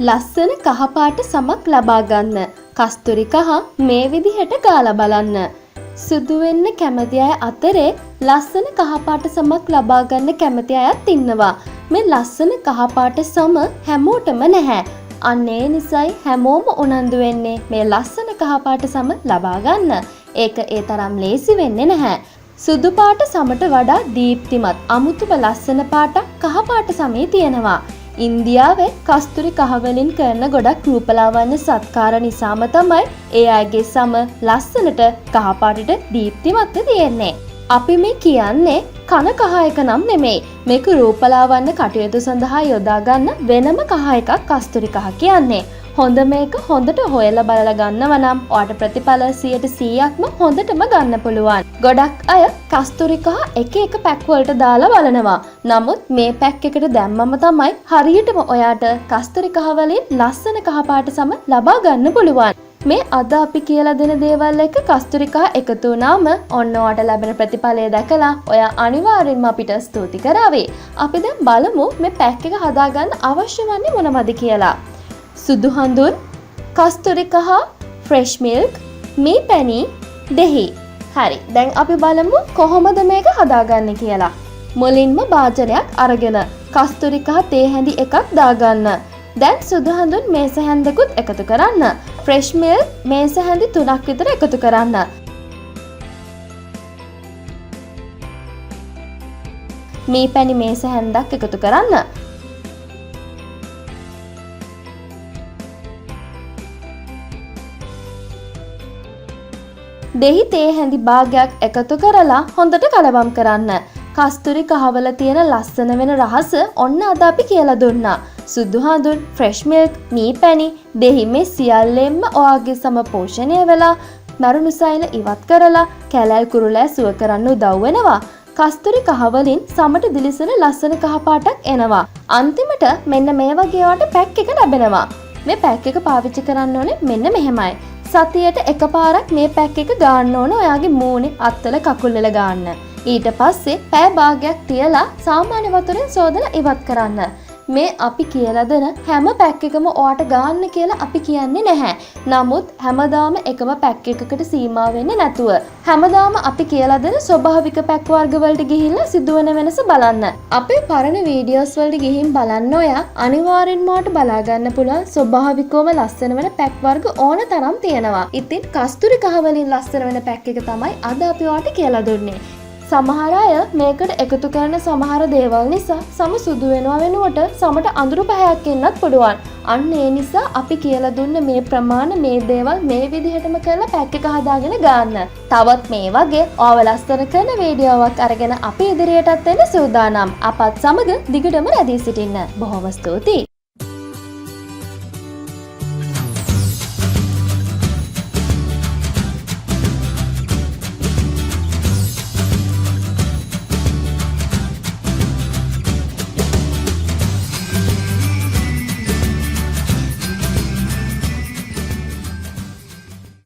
ලස්සන කහපාට සමක් ලබා ගන්න. කස්තුරි කහ මේ විදිහට ගාලා බලන්න. සුදු වෙන්න කැමති අය අතරේ ලස්සන කහපාට සමක් ලබා ගන්න කැමති අයත් ඉන්නවා. මේ ලස්සන කහපාට සම හැමෝටම නැහැ. අන්න ඒ නිසායි හැමෝම උනන්දු වෙන්නේ මේ ලස්සන කහපාට සම ලබා ගන්න. ඒක ඒ තරම් ලේසි වෙන්නේ නැහැ. සුදු පාට සමට වඩා දීප්තිමත් අමුතුම ලස්සන පාටක් කහපාට සමේ තියෙනවා. ඉන්දියාවේ කස්තුරි කහ වලින් කරන ගොඩක් රූපලාවන්‍ය සත්කාර නිසාම තමයි ඒ අයගේ සම ලස්සනට කහපාටට දීප්තිමත්ව තියෙන්නේ. අපි මේ කියන්නේ කන කහ එක නම් නෙමෙයි. මේක රූපලාවන්‍ය කටයුතු සඳහා යොදා ගන්න වෙනම කහ එකක් කස්තුරි කහ කියන්නේ. හොඳ මේක හොඳට හොයලා බලලා ගන්නවා නම් ඔයාට ප්‍රතිඵල 100%ක්ම හොඳටම ගන්න පුළුවන්. ගොඩක් අය කස්තුරි කහ එක එක පැක් වලට දාලා බලනවා. නමුත් මේ පැක් එකට දැම්මම තමයි හරියටම ඔයාට කස්තුරි කහ වලින් ලස්සන කහ පාට සම ලබා ගන්න පුළුවන්. මේ අද අපි කියලා දෙන දේවල් එක කස්තුරි කහ එකතු වුණාම ඔන්න ඔයාට ලැබෙන ප්‍රතිඵලය දැකලා ඔයා අනිවාර්යෙන්ම අපිට ස්තුති කරાવી. අපි දැන් බලමු මේ පැක් එක හදාගන්න අවශ්‍ය වන්නේ මොනවද කියලා. සුදු හඳුන්, කස්තුරි කහ, ෆ්‍රෙෂ් මිල්ක්, මී පැණි, දෙහි. හරි. දැන් අපි බලමු කොහොමද මේක හදාගන්නේ කියලා. මුලින්ම භාජනයක් අරගෙන කස්තුරි කහ තේ හැඳි එකක් දාගන්න. දැන් සුදු හඳුන් මේස හැන්දකුත් එකතු කරන්න. ෆ්‍රෙෂ් මිල්ක් මේස හැඳි 3ක් විතර එකතු කරන්න. මී පැණි මේස හැන්දක් එකතු කරන්න. දෙහි තේ හැඳි භාගයක් එකතු කරලා හොඳට කලවම් කරන්න. කස්තුරි කහවල තියෙන ලස්සන වෙන රහස ඔන්න අද අපි කියලා දුන්නා. සුදු හඳුන්, ෆ්‍රෙෂ් මිල්ක්, මී පැණි, දෙහි මේ සියල්ලෙන්ම ඔයාගේ සම පෝෂණය වෙලා මරුණු සෛල ඉවත් කරලා කැලැල් කුරුලෑ සුව කරන්න උදව් වෙනවා. කස්තුරි කහවලින් සමට දිලිසෙන ලස්සන කහ පාටක් එනවා. අන්තිමට මෙන්න මේ වගේ වට පැක් එක ලැබෙනවා. මේ පැක් එක පාවිච්චි කරන්න ඕනේ මෙන්න මෙහෙමයි. සතියට එකපාරක් මේ පැක් එක ගන්න ඕන ඔයාගේ මූණේ අත්වල කකුල්වල ගන්න. ඊට පස්සේ පැය භාගයක් තියලා සාමාන්‍ය වතුරෙන් සෝදලා ඉවත් කරන්න. මේ අපි කියලා දෙන හැම පැක් එකම ඔයාට ගන්න කියලා අපි කියන්නේ නැහැ. නමුත් හැමදාම එකම පැක් එකකට සීමා වෙන්නේ නැතුව හැමදාම අපි කියලා දෙන ස්වභාවික පැක් වර්ග වලට ගිහිල්ලා සිදුවන වෙනස බලන්න. අපේ පරණ වීඩියෝස් වලට ගිහින් බලන්න ඔයා අනිවාර්යෙන්ම ඔයාට බලා ගන්න පුළුවන් ස්වභාවිකවම ලස්සන වෙන පැක් වර්ග ඕන තරම් තියෙනවා. ඉතින් කස්තුරි කහ වලින් ලස්සන වෙන පැක් එක තමයි අද අපි ඔයාට කියලා දුන්නේ. සමහර අය මේකට එකතු කරන සමහර දේවල් නිසා සම සුදු වෙනවා වෙනුවට සමට අඳුරු පැහැයක් එන්නත් පුළුවන්. අන්න ඒ නිසා අපි කියලා දුන්න මේ ප්‍රමාණ මේ දේවල් මේ විදිහටම කරලා පැක් එක හදාගෙන ගන්න. තවත් මේ වගේ ඔයාව ලස්සන කරන වීඩියෝවක් අරගෙන අපි ඉදිරියටත් එන්න සූදානම්. අපත් සමග දිගටම රැඳී සිටින්න. බොහොම ස්තුතියි.